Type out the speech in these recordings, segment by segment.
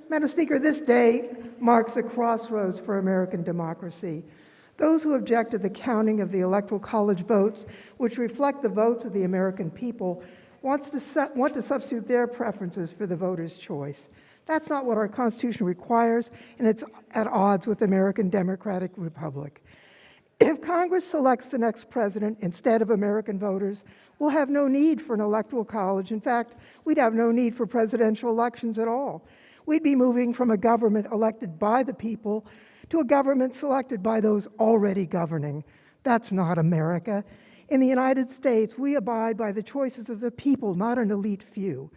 Madam Speaker, this day marks a crossroads for American democracy. Those who object to the counting of the Electoral College votes, which reflect the votes of the American people, want to substitute their preferences for the voter's choice. That's not what our Constitution requires, and it's at odds with the American Democratic Republic. If Congress selects the next president instead of American voters, we'll have no need for an electoral college. In fact, we'd have no need for presidential elections at all. We'd be moving from a government elected by the people to a government selected by those already governing. That's not America. In the United States, we abide by the choices of the people, not an elite few.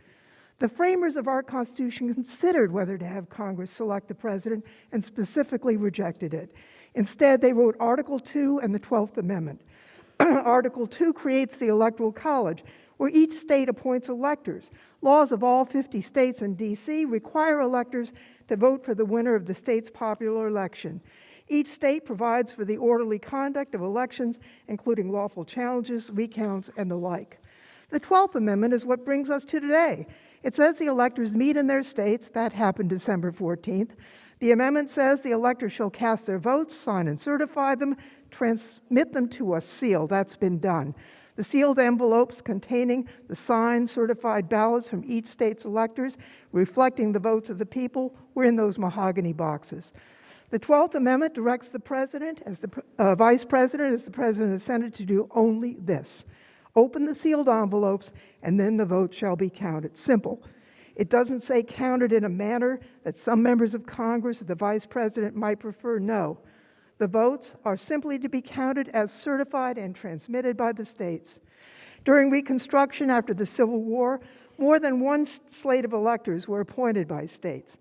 The framers of our Constitution considered whether to have Congress select the president and specifically rejected it. Instead, they wrote Article 2 and the 12th Amendment. Article 2 creates the Electoral College, where each state appoints electors. Laws of all 50 states and D.C. require electors to vote for the winner of the state's popular election. Each state provides for the orderly conduct of elections, including lawful challenges, recounts, and the like. The 12th Amendment is what brings us to today. It says the electors meet in their states. That happened December 14th. The amendment says the electors shall cast their votes, sign and certify them, transmit them to a seal. That's been done. The sealed envelopes containing the signed, certified ballots from each state's electors, reflecting the votes of the people, were in those mahogany boxes. The 12th Amendment directs the president, as the vice president, as the president of the Senate, to do only this: open the sealed envelopes, and then the vote shall be counted. Simple. It doesn't say counted in a manner that some members of Congress or the vice president might prefer. No. The votes are simply to be counted as certified and transmitted by the states. During Reconstruction after the Civil War, more than one slate of electors were appointed by states.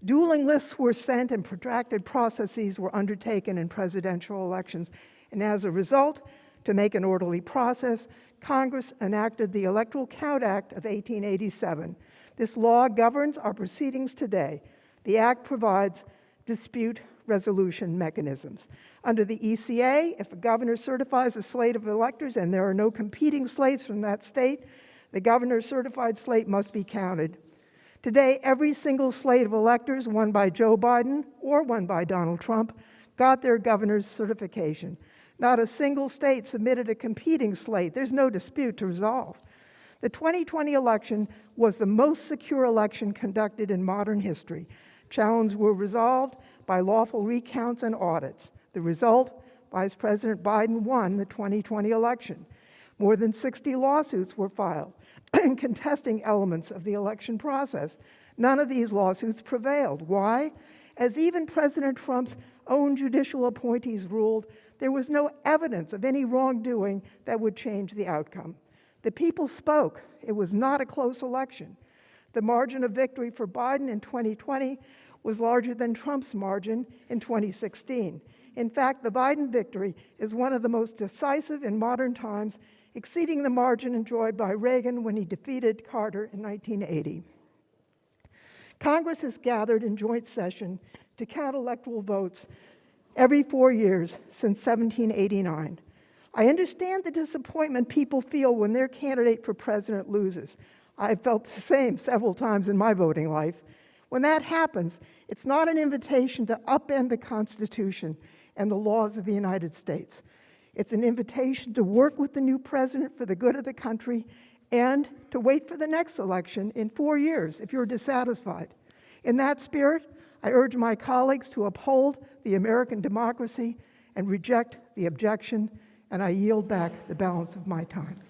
Dueling lists were sent and protracted processes were undertaken in presidential elections. And as a result, to make an orderly process, Congress enacted the Electoral Count Act of 1887. This law governs our proceedings today. The act provides dispute resolution mechanisms. Under the ECA, if a governor certifies a slate of electors and there are no competing slates from that state, the governor's certified slate must be counted. Today, every single slate of electors, won by Joe Biden or won by Donald Trump, got their governor's certification. Not a single state submitted a competing slate. There's no dispute to resolve. The 2020 election was the most secure election conducted in modern history. Challenges were resolved by lawful recounts and audits. The result, Vice President Biden won the 2020 election. More than 60 lawsuits were filed contesting elements of the election process. None of these lawsuits prevailed. Why? As even President Trump's own judicial appointees ruled, there was no evidence of any wrongdoing that would change the outcome. The people spoke. It was not a close election. The margin of victory for Biden in 2020 was larger than Trump's margin in 2016. In fact, the Biden victory is one of the most decisive in modern times, exceeding the margin enjoyed by Reagan when he defeated Carter in 1980. Congress has gathered in joint session to count electoral votes every 4 years since 1789. I understand the disappointment people feel when their candidate for president loses. I've felt the same several times in my voting life. When that happens, it's not an invitation to upend the Constitution and the laws of the United States. It's an invitation to work with the new president for the good of the country and to wait for the next election in 4 years if you're dissatisfied. In that spirit, I urge my colleagues to uphold the American democracy and reject the objection, and I yield back the balance of my time.